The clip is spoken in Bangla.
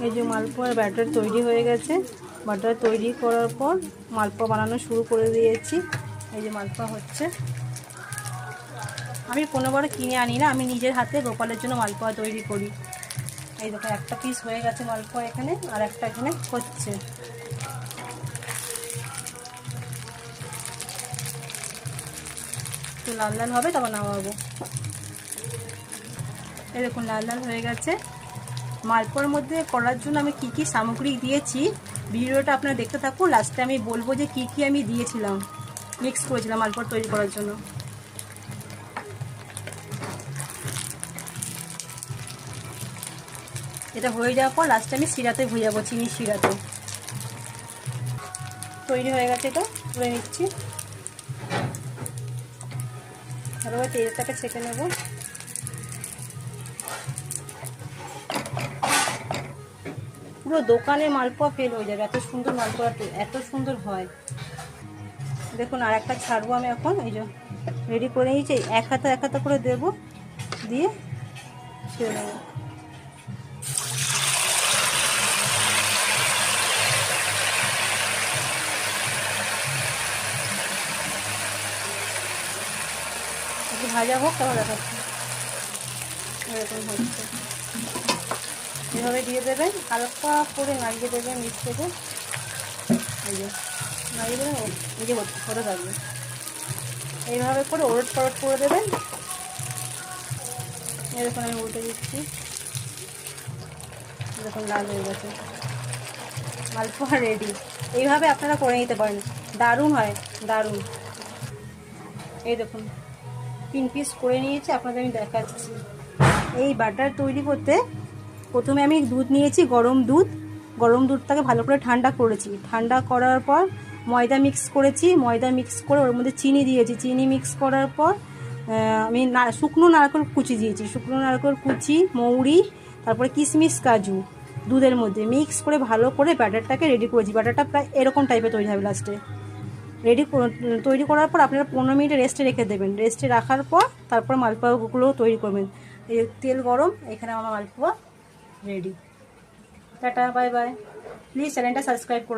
এই যে মালপোয়ার ব্যাটার তৈরি হয়ে গেছে। ব্যাটার তৈরি করার পর মালপোয়া বানানো শুরু করে দিয়েছি। এই যে মালপোয়া হচ্ছে। আমি কোনোবারও কিনে আনি না, আমি নিজের হাতে গোপালের জন্য মালপোয়া তৈরি করি। এই দেখো একটা পিস হয়ে গেছে মালপোয়া এখানে, আর একটা এখানে হচ্ছে। একটু লাল লাল হবে তখন নামাবো। এই দেখুন লাল লাল হয়ে গেছে। মালপোয়ার মধ্যে করার জন্য আমি কি কি সামগ্রী দিয়েছি ভিডিওটা আপনারা দেখতে থাকুন। লাস্টে আমি বলবো যে কি কি আমি দিয়েছিলাম, মিক্স করেছিলাম মালপোয়া তৈরি করার জন্য। এটা হয়ে যাওয়ার পর লাস্টে আমি শিরাতে ভুজাবো, চিনির শিরাতে। তৈরি হয়ে গেছে, এটা তুলে নিচ্ছি। ভালোভাবে তেলটাকে ছেঁকে নেব। পুরো দোকানে মালপোয়া ফেল হয়ে যাবে, এত সুন্দর মালপোয়া, এত সুন্দর হয়। দেখুন আর একটা ছাড়বো আমি এখন। এই যে রেডি করে নিয়েছি, এক হাতা করে দেবো, দিয়ে ছেড়ে দেবো। একটু ভাজা হোক তারপর দেখাচ্ছি। এরকম হচ্ছে, এভাবে দিয়ে দেবেন, হালকা করে নাড়িয়ে দেবেন নিচ থেকে। এই যে নাড়িয়ে দেবেন, এই যে হতে থাকবে। এইভাবে করে ওলট পালট করে দেবেন। এরকম আমি উল্টে দিচ্ছি। দেখুন লাল হয়ে গেছে, মালপোয়া রেডি। এইভাবে আপনারা করে নিতে পারেন, দারুণ হয়, দারুণ। এই দেখুন 3 পিস করে নিয়েছি, আপনাদের আমি দেখাচ্ছি। এই বাটার তৈরি করতে প্রথমে আমি দুধ নিয়েছি, গরম দুধটাকে ভালো করে ঠান্ডা করেছি। ঠান্ডা করার পর ময়দা মিক্স করেছি, ময়দা মিক্স করে ওর মধ্যে চিনি দিয়েছি। চিনি মিক্স করার পর আমি শুকনো নারকেল কুচি দিয়েছি, শুকনো নারকেল কুচি, মৌরি, তারপরে কিশমিশ, কাজু দুধের মধ্যে মিক্স করে ভালো করে ব্যাটারটাকে রেডি করেছি। ব্যাটারটা প্রায় এরকম টাইপের তৈরি হবে। লাস্টে তৈরি করার পর আপনারা 15 মিনিট রেস্টে রেখে দেবেন। রেস্টে রাখার পর তারপর মালপোয়াগুলো তৈরি করবেন। এই তেল গরম, এখানে আমার malpua ready. Tata, bye bye. Please চ্যানেলটা সাবস্ক্রাইব করুন।